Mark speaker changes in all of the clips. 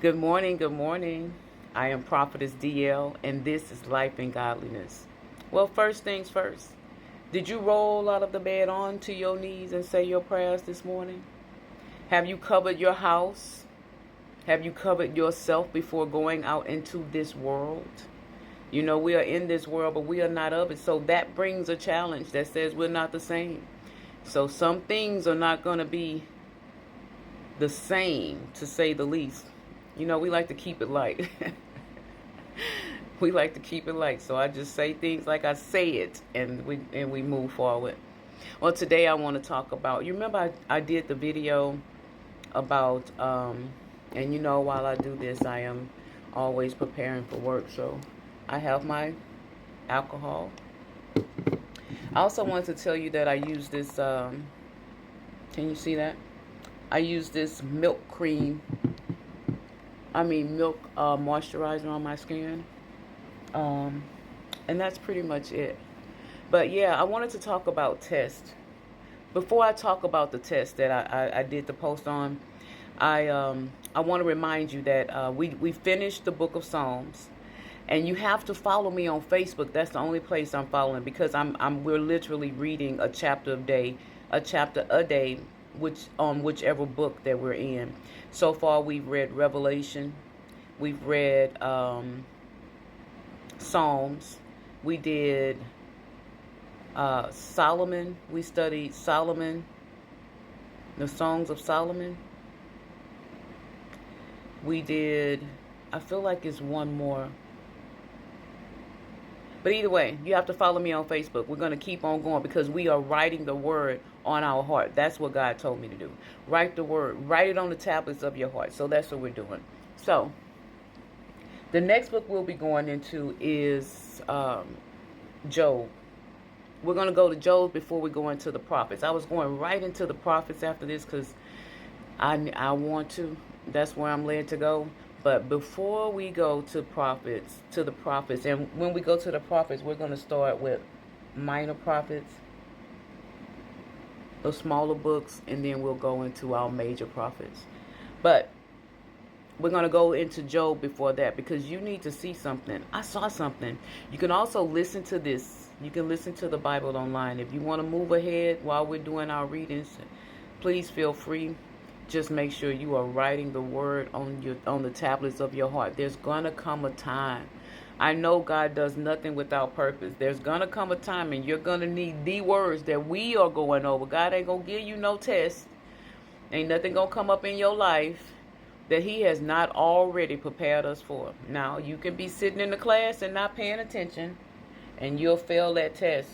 Speaker 1: Good morning, good morning. I am Prophetess DL, and this is Life and Godliness. Well, first things first. Did you roll out of the bed onto your knees and say your prayers this morning? Have you covered your house? Have you covered yourself before going out into this world? You know, we are in this world, but we are not of it. So that brings a challenge that says we're not the same. So some things are not going to be the same, to say the least. You know, we like to keep it light. We like to keep it light. So I just say things like I say it, and we move forward. Well, today I want to talk about, you remember I did the video about, and you know, while I do this, I am always preparing for work. So I have my alcohol. I also wanted to tell you that I use this, can you see that? I use this milk moisturizer on my skin. And that's pretty much it. But yeah, I wanted to talk about test. Before I talk about the test that I did the post on, I want to remind you that we finished the book of Psalms, and you have to follow me on Facebook. That's the only place I'm following, because we're literally reading a chapter a day, whichever book that we're in. So far, we've read Revelation, we've read Psalms, we did Solomon. We studied Solomon, the Songs of Solomon. We did, I feel like it's one more. But either way, you have to follow me on Facebook. We're going to keep on going, because we are writing the word on our heart. That's what God told me to do. Write the word. Write it on the tablets of your heart. So that's what we're doing. So the next book we'll be going into is Job. We're going to go to Job before we go into the prophets. I was going right into the prophets after this because I want to. That's where I'm led to go. But before we go to the prophets, and when we go to the prophets, we're going to start with minor prophets, the smaller books, and then we'll go into our major prophets. But we're going to go into Job before that, because you need to see something. I saw something. You can also listen to this. You can listen to the Bible online. If you want to move ahead while we're doing our readings, please feel free. Just make sure you are writing the word on the tablets of your heart. There's going to come a time. I know God does nothing without purpose. There's going to come a time, and you're going to need the words that we are going over. God ain't going to give you no test. Ain't nothing going to come up in your life that he has not already prepared us for. Now, you can be sitting in the class and not paying attention, and you'll fail that test.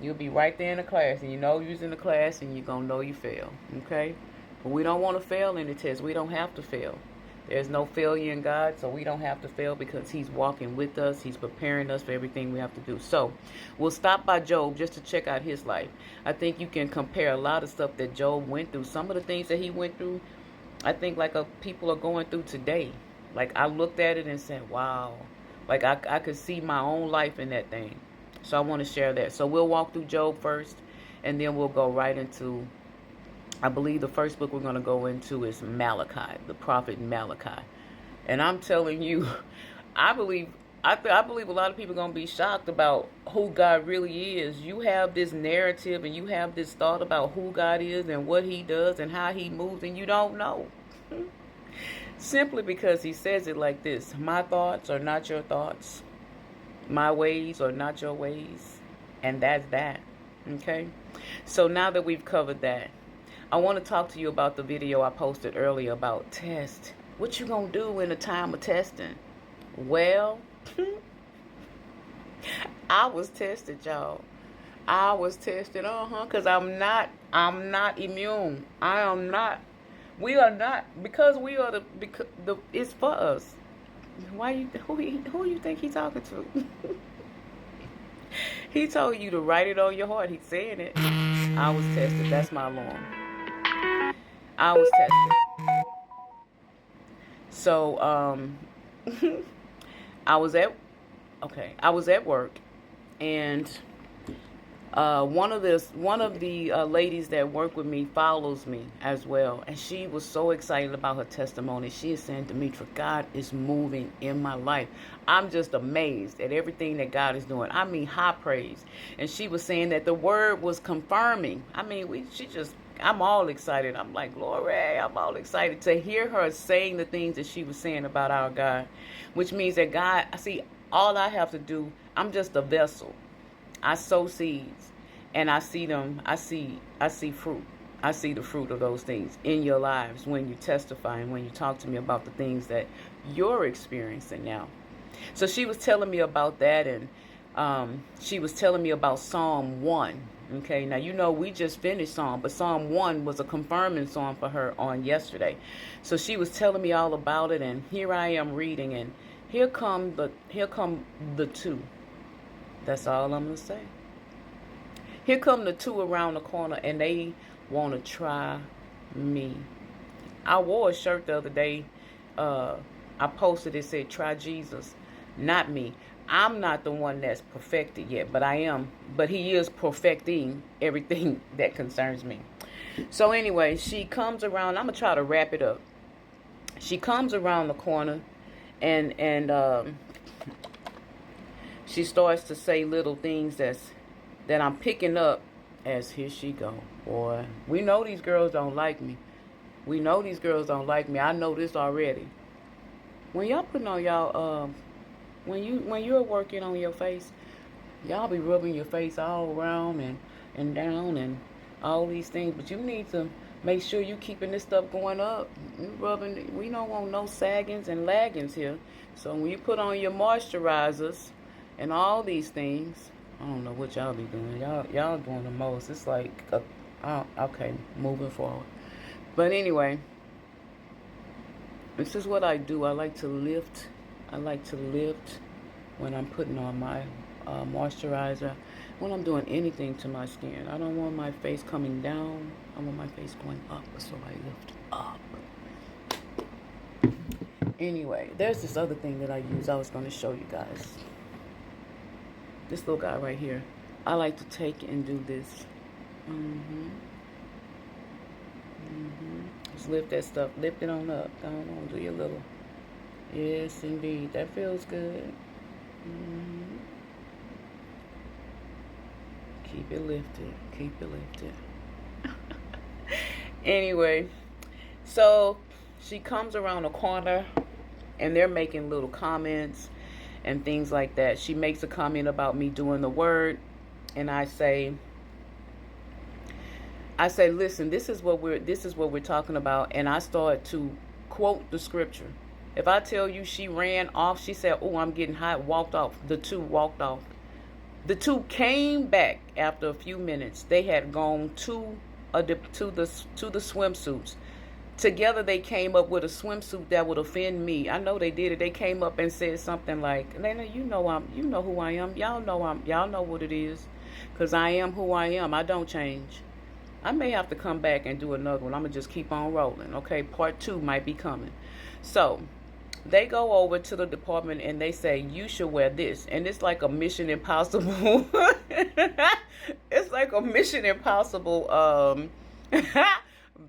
Speaker 1: You'll be right there in the class, and you know you're in the class, and you're going to know you fail. Okay? But we don't want to fail in the test. We don't have to fail. There's no failure in God, so we don't have to fail, because he's walking with us. He's preparing us for everything we have to do. So we'll stop by Job just to check out his life. I think you can compare a lot of stuff that Job went through. Some of the things that he went through, I think people are going through today. Like, I looked at it and said, wow. Like, I could see my own life in that thing. So I want to share that. So we'll walk through Job first, and then we'll go right into, I believe the first book we're going to go into is Malachi, the prophet Malachi. And I'm telling you, I believe a lot of people are going to be shocked about who God really is. You have this narrative, and you have this thought about who God is and what he does and how he moves, and you don't know. Simply because he says it like this: my thoughts are not your thoughts. My ways are not your ways. And that's that. Okay? So now that we've covered that, I want to talk to you about the video I posted earlier about test. What you gonna do in a time of testing? Well, I was tested, y'all. I was tested, because I'm not immune. I am not. We are not, because we are it's for us. Who you think he's talking to? He told you to write it on your heart. He's saying it. I was tested. That's my alarm. I was tested. So, I was at work, and One of the ladies that work with me follows me as well, and she was so excited about her testimony. She is saying, Demetra, God is moving in my life. I'm just amazed at everything that God is doing. I mean, high praise. And she was saying that the word was confirming. I mean, I'm all excited. I'm like, glory. I'm all excited to hear her saying the things that she was saying about our God, which means that God, see, all I have to do, I'm just a vessel. I sow seeds, and I see them. I see fruit. I see the fruit of those things in your lives when you testify and when you talk to me about the things that you're experiencing now. So she was telling me about that, and she was telling me about Psalm 1. Okay, now you know we just finished Psalm, but Psalm 1 was a confirming Psalm for her on yesterday. So she was telling me all about it, and here I am reading, and here come the two. That's all I'm going to say. Here come the two around the corner, and they want to try me. I wore a shirt the other day. I posted it, said, try Jesus, not me. I'm not the one that's perfected yet, but I am. But he is perfecting everything that concerns me. So anyway, she comes around. I'm going to try to wrap it up. She comes around the corner, and she starts to say little things that I'm picking up as here she go. Boy, we know these girls don't like me. We know these girls don't like me. I know this already. When y'all putting on y'all, when you're working on your face, y'all be rubbing your face all around and down and all these things. But you need to make sure you keeping this stuff going up. You rubbing. We don't want no saggings and laggings here. So when you put on your moisturizers and all these things, I don't know what y'all be doing. Y'all doing the most. It's like, okay, moving forward. But anyway, this is what I do. I like to lift. When I'm putting on my moisturizer. When I'm doing anything to my skin. I don't want my face coming down. I want my face going up. So I lift up. Anyway, there's this other thing that I use. I was going to show you guys. This little guy right here. I like to take and do this. Just lift that stuff. Lift it on up. Go on, do your little. Yes, indeed. That feels good. Keep it lifted. Keep it lifted. Anyway, so she comes around the corner, and they're making little comments and things like that. She makes a comment about me doing the word, and I say, listen, this is what we're talking about, and I start to quote the scripture. If I tell you she ran off, she said, "Oh, I'm getting hot," walked off. The two walked off. The two came back after a few minutes. They had gone to the swimsuits. Together they came up with a swimsuit that would offend me. I know they did it. They came up and said something like, "Lena, you know who I am. Y'all know what it is, 'cause I am who I am. I don't change." I may have to come back and do another one. I'm gonna just keep on rolling. Okay, part 2 might be coming. So they go over to the department and they say, "You should wear this," and it's like a Mission Impossible. It's like a Mission Impossible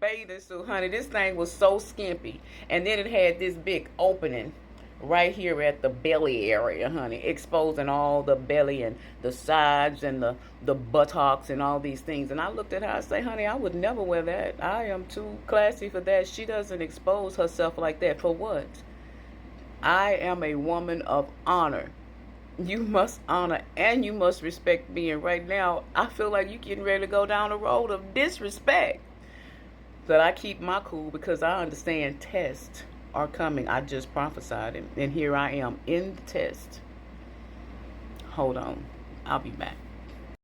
Speaker 1: bathing suit, honey. This thing was so skimpy, and then it had this big opening right here at the belly area, honey, exposing all the belly and the sides and the buttocks and all these things. And I looked at her, I say, "Honey, I would never wear that. I am too classy for that." She doesn't expose herself like that. For what? I am a woman of honor. You must honor and you must respect me. And right now, I feel like you're getting ready to go down the road of disrespect. But I keep my cool because I understand tests are coming. I just prophesied, and here I am in the test. Hold on. I'll be back.